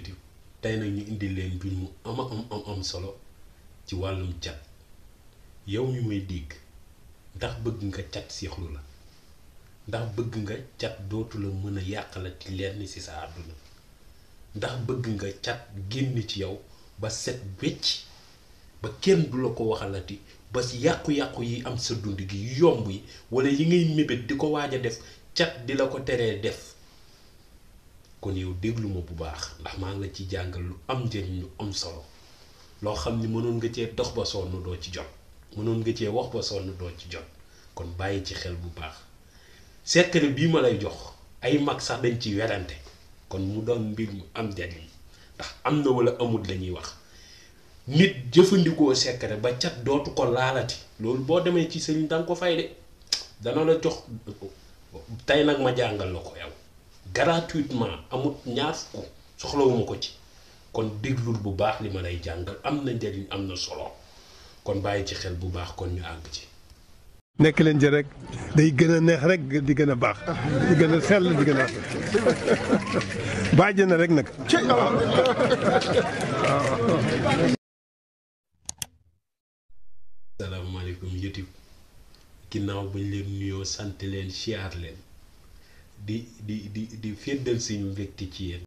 YouTube tey nag ñu indi leen mbir mu am solo ci wàllum cat yow mi may dégg ndax bëgg nga cat seexlu la ndax bëgg nga cat dootu la mën a yàqalati lenn ci sa àdduna ndax bëgg nga cat génn ci yow ba set wecc ba kenn du la ko waxalati ba yàqu-yàqu yi am sa dund gi yomb yi wala yi ngay mébét di ko waaj a def cat di la ko teree def kon yow déglu ma bu baax ndax maa ngi la ci jàngal lu am njëriñ lu am solo loo xam ni mënoon nga cee dox ba sonn doo ci jot mënoon nga cee wax ba sonn doo ci jot kon bàyyi ci xel bu baax secret bii ma lay jox ay mag sax dañ ci werante kon mu doon mbir mu am njëriñ ndax am na wala amut lañuy wax nit jëfandikoo secret ba cat dootu ko laalati loolu boo demee ci sëriñ danga ko fay de dana la jox tey nag ma jàngal la ko yow gratuitement amut ñaar fukk soxlawuma ko ci kon déglul bu baax li ma lay jàngal am na njëriñ am na solo kon bàyyi ci xel bu baax kon ñu àgg ci nekk leen ci rek day gën a neex rek di gën a baax di gën a sell di gën a bàjj na rek nag salaamaaleykum YouTube ginnaaw bañ leen nuyoo sant leen siyaar leen di féddal suñu mbégte ci yéen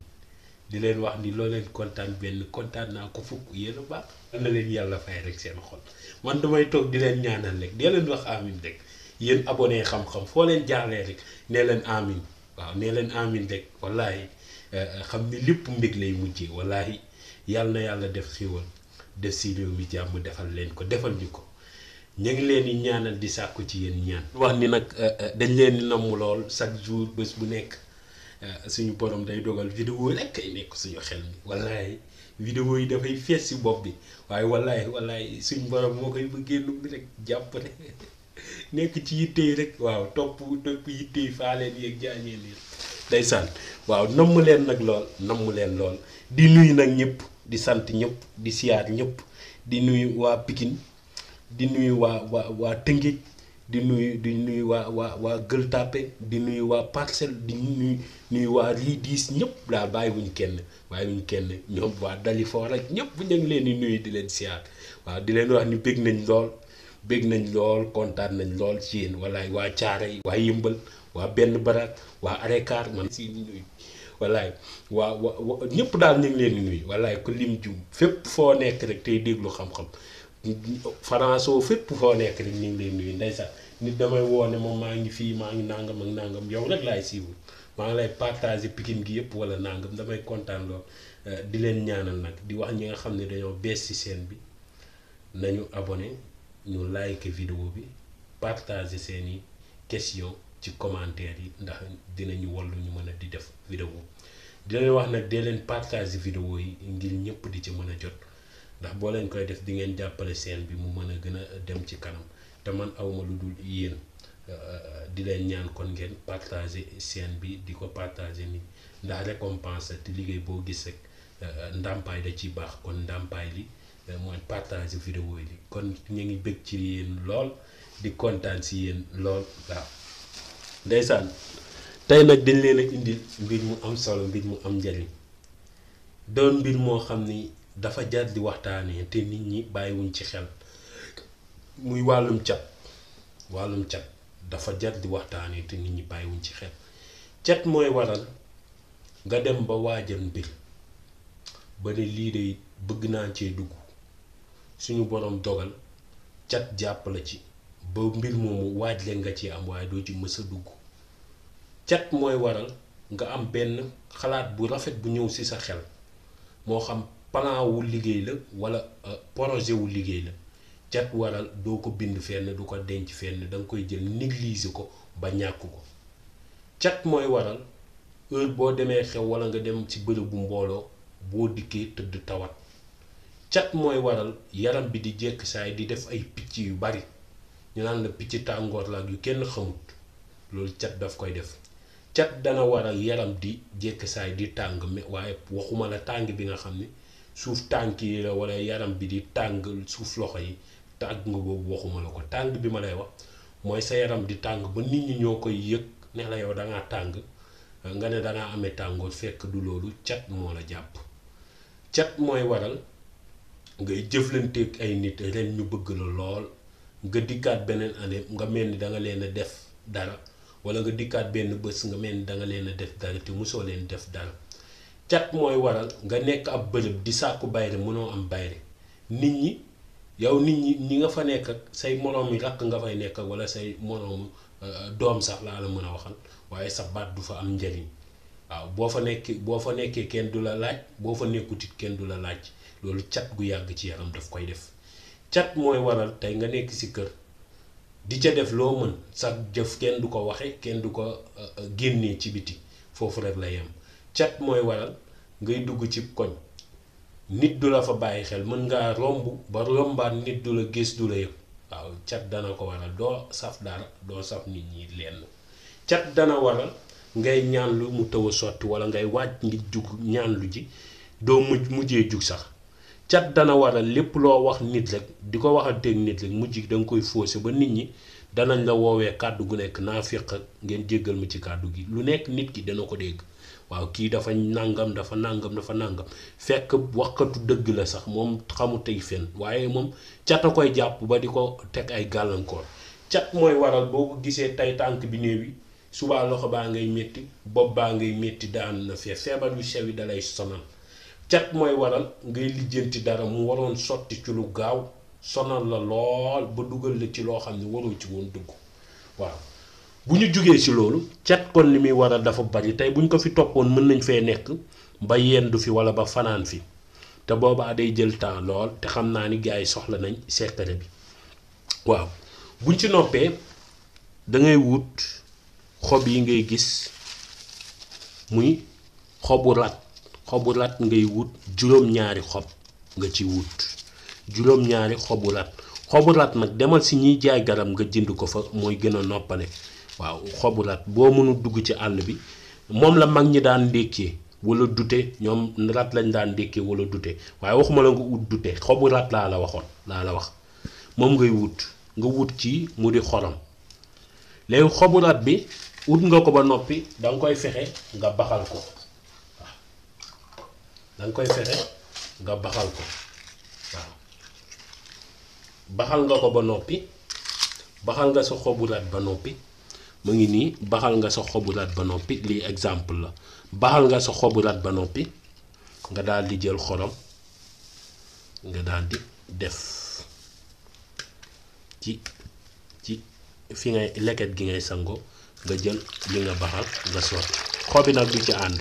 di leen wax ni loo leen kontaan benn kontaan naa ko fukk yéen a baax na leen yàlla fay rek seen xol man damay toog di leen ñaanal rek dee leen wax amin rek yéen abonné xam-xam foo leen jaarlee rek nee leen amin waaw nee leen amin rek wallaahi xam ni lépp mbég lay mujjee wallaahi yàlla na yàlla def xiiwal def si réew mi jàmm defal leen ko defal ñu ko ñu ngi leen di ñaanal di sàkku ci yéen ñaan wax ni nag dañ leen di namm lool chaque jour bés bu nekk suñu borom day dogal vidéo rek kay nekk suñu xel mi wallaahi vidéo yi dafay fees si bopp bi waaye wallaahi suñu borom moo koy bëggee nubbi rek jàpp ne nekk ci yitte yi rek waaw topp yitte yi faaleen yeeg jaañeen yi ndeysaan waaw namm leen nag lool di nuyu nag ñëpp di sant ñëpp di siyaar ñëpp di nuyu waa Pikine di nuyu waa Tëngéej di nuyu waa Gueule Tapée di nuyu waa Parcelles di nuyu waa Ridis ñëpp daal bàyyiwuñ kenn ñoom waa Dalifort rek ñëpp ñu ngi leen di nuyu di leen siyaar waaw di leen wax ni bég nañ lool kontaan nañ lool ci yéen wallaay waa Caaray waa Yëmbal waa Benn Baraak waa Arékar man si nuyu wallaay waa ñëpp daal ñu ngi leen di nuyu wallaay ko lim jum fépp foo nekk rek tey déglu xam-xam Faranso fépp foo nekk rek ñu ngi leen nuyu ndeysaan nit damay woone moom maa ngi fii maa ngi nangam ak nangam yow rek laay siiwul maa ngi lay partager Pikine gi yëpp wala nangam damay kontaan lool di leen ñaanal nag di wax ñi nga xam ne dañoo bees ci chaîne bi nañu abonné ñu like vidéo bi partager seeni question ci commentaire yi ndax dinañu wallu ñu mën a di def vidéo di leen wax nag dee leen partager vidéo yi ngir ñëpp di ci mën a jot ndax boo leen koy def di ngeen jàppale chaîne bi mu mën a gën a dem ci kanam te man awma lu dul yéen di leen ñaan kon ngeen partager chaîne bi di ko partager ni ndax récompense te liggéey boo gis rek ndàmpaay da ciy baax kon ndàmpaay li mooy partager vidéo yi kon ñu ngi bëgg ci yéen lool di kontaan si yéen lool waaw ndeysaan tey nag dañ leen a indil mbir mu am solo mbir mu am njariñ doon mbir moo xam ni dafa jar di waxtaanee te nit ñi bàyyiwuñ ci xel muy wàllum cat dafa jar di waxtaanee te nit ñi bàyyiwuñ ci xel cat mooy waral nga dem ba waajal mbir ba ne lii de bëgg naa cee dugg suñu borom dogal cat jàpp la ci ba mbir moomu waaj leen nga ci am waaye doo ci mës a dugg cat mooy waral nga am benn xalaat bu rafet bu ñëw ci sa xel moo xam plan wu liggéey la wala projet wu liggéey la cat waral doo ko bind fenn du ko denc fenn da nga koy jël négliger ko ba ñàkk ko cat mooy waral heure boo demee xew wala nga dem ci bërëbu mbooloo boo dikkee tëdd tawat cat mooy waral yaram bi di jekk saay di def ay picc yu bari ñu naan la picc tàngoor la ak yu kenn xamut loolu cat daf koy def cat dana waral yaram di jekk saay di tàng mais waaye waxuma la tàng bi nga xam ne suuf tànk yi la wala yaram bi di tàng suuf loxo yi tàng nga boobu waxuma la ko tàng bi ma lay wax mooy sa yaram di tàng ba nit ñi ñoo koy yëg ne la yow dangaa tàng nga ne dangaa amee tàngoor fekk du loolu cat moo la jàpp cat mooy waral ngay jëflanteeg ay nit ren ñu bëgg la lool nga dikkaat beneen année nga mel ni da nga leen a def dara wala nga dikkaat benn bés nga mel ni da nga leen a def dara te mosoo leen def dara. cat mooy waral nga nekk ab bërëb di sàkku bayre mënoo am bayre nit ñi yow nit ñi nga fa nekk ak say moroom yi rakk nga fay nekk ak wala say moroom doom sax laa la mën a waxal waaye sa baat du fa am njariñ waaw boo fa nekkee kenn du la laaj boo fa nekkutit kenn du la laaj loolu cat gu yàgg ci yaram daf koy def. cat mooy waral tey nga nekk ci kër di ca def loo mën sax jëf kenn du ko waxe kenn du ko génnee ci biti foofu rek la yem. cat mooy waral ngay dugg ci koñ nit du la fa bàyyi xel mën ngaa romb ba rombaat nit du la gis du la yëg waaw cat dana ko waral doo saf dara doo saf nit ñi lenn. cat dana waral ngay ñaan lu mu taw a sotti wala ngay waaj ngir jug ñaan lu ji doo mujjee jug sax. cat dana waral lépp loo wax nit rek di ko waxanteeg nit rek mujj gi da nga koy faussé ba nit ñi danañ la woowee kàddu gu nekk naafiq ak ngeen jéggal ma ci kàddu gi lu nekk nit ki dana ko dégg. waaw kii dafa nàngam fekk waxkatu dëgg la sax moom xamu tey fen waaye moom cat a koy jàpp ba di ko teg ay gàllankoor. cat mooy waral boo ko gisee tey tànk bi néew yi subaa loxo baa ngay métti bopp baa ngay métti daan na feebar yu sew yi dalay sonal. cat mooy waral ngay lijjanti dara mu waroon sotti ci lu gaaw sonal la lool ba dugal la ci loo xam ne waroo ci woon dugg waaw. bu ñu jugee ci loolu cat kon li muy waral dafa bari tey bu ñu ko fi toppoon mën nañ fee nekk ba yendu fi wala ba fanaan fi te boobaa day jël temps lool te xam naa ni gars yi soxla nañ secret bi waaw. buñ ci noppee da ngay wut xob yi ngay gis muy xobu rat ngay wut juróom-ñaari xob nga ci wut juróom-ñaari xobu rat nag demal si ñiy jaay garab nga jënd ko fa mooy gën a noppale. waaw xobu rat boo mënul dugg ci àll bi moom la mag ñi daan ndékkee wala dute ñoom rat lañ daan ndékkee wala dute waaye waxuma la nga ut dute xobu rat laa la wax moom ngay wut nga wut ci mu di xorom léegi xobu rat bi ut nga ko ba noppi danga koy fexe nga baxal ko waaw danga koy fexe nga baxal ko waaw baxal nga ko ba noppi baxal nga sa xobu rat ba noppi mu ngi nii baxal nga sa xobu rat ba noppi lii exemple la baxal nga sa xobu rat ba noppi nga daal di jël xorom nga daal di def ci fi ngay leket gi ngay sango nga jël li nga baxal nga sotti xobi nag du ci ànd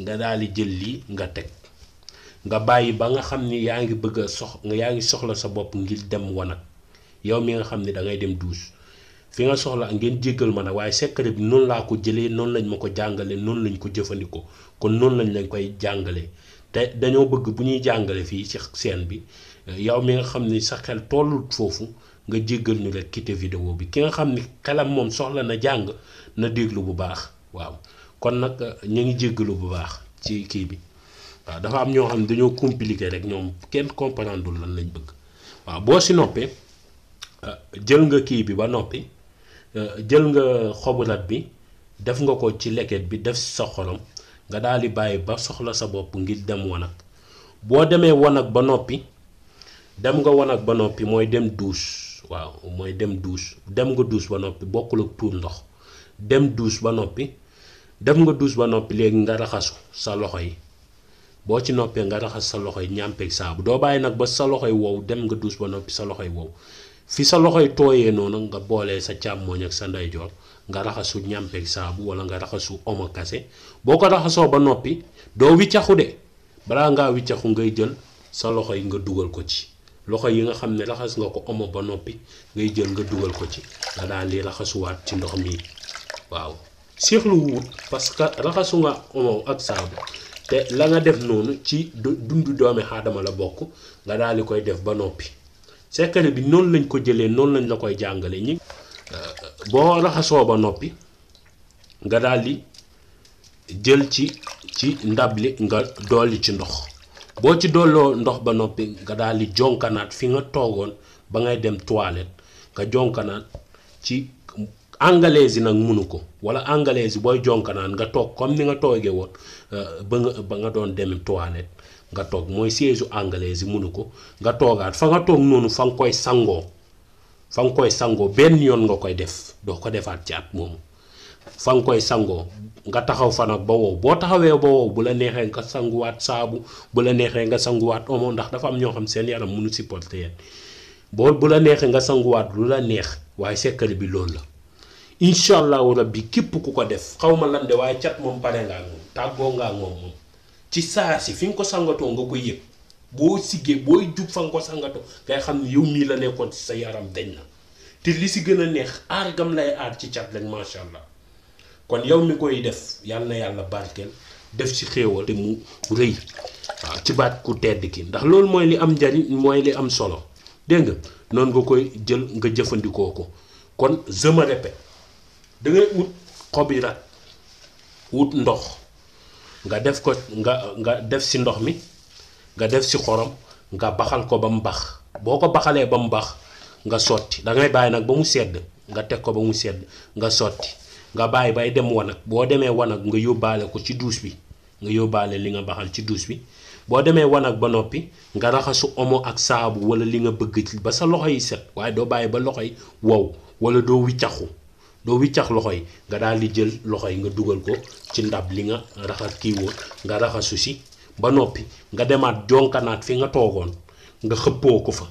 nga daal di jël lii nga teg nga bàyyi ba nga xam ni yaa ngi bëgg a yaa ngi soxla sa bopp ngir dem wanag yow mi nga xam ni da ngay dem douche fi nga soxla ngeen jéggal ma nag waaye secret bi noonu laa ko jëlee noonu lañ ma ko jàngale noonu lañ ko jëfandikoo kon noonu lañ koy jàngale te dañoo bëgg bu ñuy jàngale fii ci scène bi yow mi nga xam ni sa xel tollu foofu nga jéggal ñu rek quitté vidéo bi ki nga xam ni xelam moom soxla na jàng na déglu bu baax waaw kon nag ñu ngi jéggalu bu baax ci kii bi waaw dafa am ñoo xam ne dañoo compliqué rek ñoom kenn comprendre lan lañ bëgg waaw boo si noppee jël nga kii bi ba noppi jël nga xobu rat bi def nga ko ci leket bi def sa xorom nga daal di bàyyi ba soxla sa bopp ngir dem wanag boo demee wanag ba noppi dem nga wanag ba noppi mooy dem douche waaw mooy dem douche dem nga douche ba noppi bokkul ak tuur ndox dem douche ba noppi dem nga douche ba noppi léegi nga raxasu sa loxo yi boo ci noppee nga raxas sa loxo yi ñàmpeeg saabu doo bàyyi nag ba sa loxo yi wow dem nga douche ba noppi sa loxo yi wow fi sa loxo yi tooyee noonu nga boolee sa càmmooñ ak sa ndeyjoor nga raxasu ñàmpeeg saabu wala nga raxasu omo kase boo ko raxasoo ba noppi doo wiccaxu de balaa ngaa wiccaxu ngay jël sa loxo yi nga dugal ko ci loxo yi nga xam ne raxas nga ko omo ba noppi ngay jël nga dugal ko ci nga daal di raxasuwaat ci ndox mi waaw siixlu wut parce que raxasu nga omo ak saabu te la nga def noonu ci dundu doomi aadama la bokk nga daal di koy def ba noppi secret bi noonu lañ ko jëlee noonu lañ la koy jàngale ñi boo raxasoo ba noppi nga daal di jël ci ndab li nga dolli ci ndox boo ci dolloo ndox ba noppi nga daal di jonkanaat fi nga toogoon ba ngay dem toilette nga jonkanaat ci anglaise yi nag munu ko wala anglaise yi booy jonkanaan nga toog comme ni nga toogee woon ba nga doon dem toilette nga toog mooy siège anglaise yi munu ko nga toogaat fa nga toog noonu fa nga koy sangoo benn yoon nga koy def doo ko defaat ci at moomu fa nga koy sangoo nga taxaw fa nag ba wow boo taxawee ba wow bu la neexee nga sanguwaat saabu bu la neexee nga sanguwaat omo ndax dafa am ñoo xam seen yaram mënu supporter yéen bu la neexee nga sanguwaat lu la neex waaye secret bi loolu la incha allahu rabbi képp ku ko def xaw ma lan de waaye cat moom pare nga ak moom tàggoo nga ak moom ci saa si fi nga ko sangatoo nga koy yëg boo siggee booy jub fa nga ko sangatoo ngay xam ne yow mii la nekkoon ci sa yaram dañ na te li si gën a neex aar gam lay aar ci cat rek macha allah kon yow mi koy def yàlla na yàlla barkeel def ci xéewal te mu rëy waaw ci baat ku tedd ki ndax loolu mooy li am njariñ mooy li am solo dégg nga noonu nga koy jël nga jëfandikoo ko kon je me répète da ngay ut xobi rat wut ndox nga def ko nga def si ndox mi nga def si xorom nga baxal ko ba mu bax boo ko baxalee ba mu bax nga sotti da ngay bàyyi nag ba mu sedd nga teg ko ba mu sedd nga sotti nga bàyyi bay dem wanag boo demee wanag nga yóbbaale ko ci douche bi nga yóbbaale li nga baxal ci douche bi boo demee wanag ba noppi nga raxasu omo ak saabu wala li nga bëgg ba sa loxo yi set waaye doo bàyyi ba loxo yi wow wala doo wiccax loxo yi nga daal di jël loxo yi nga dugal ko ci ndab li nga raxas kii woon nga raxasu si ba noppi nga demaat jonkanaat fi nga toogoon nga xëppoo ko fa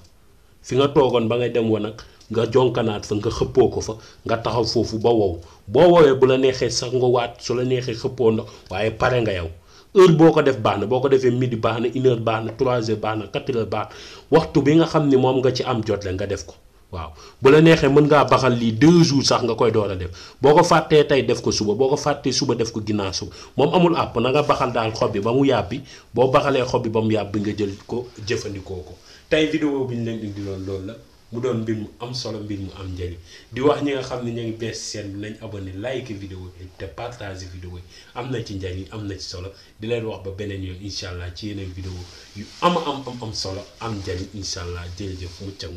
fi nga toogoon ba ngay dem wanag nga jonkanaat fa nga xëppoo ko fa nga taxaw foofu ba wow boo woowee bu la neexee sax nga waat su la neexee xëppoo ndox waaye pare nga yow heure boo ko def baax na boo ko defee midi baax na 1h baax na 3h baax na 4h baax waxtu bi nga xam ni moom nga ci am jot la nga def ko waaw bu la neexee mën ngaa baxal lii 2 jours sax nga koy door a def boo ko fàttee tey def ko suba boo ko fàttee suba def ko ginnaaw suba moom amul àpp na nga baxal daal xob bi ba mu yàbbi boo baxalee xob bi ba mu yàbbi nga jël ko jëfandikoo ko tey vidéo bi ñu leen indi loolu la mu doon mbir mu am solo mbir mu am njëriñ di wax ñi nga xam ne ñu ngi bees seen bi nañ abonné like vidéo yi te partage vidéo yi am na ci njëriñ am na ci solo di leen wax ba beneen yoon incha allah ci yeneen vidéo yu am solo am njëriñ incha allah jërëjëf mucc ak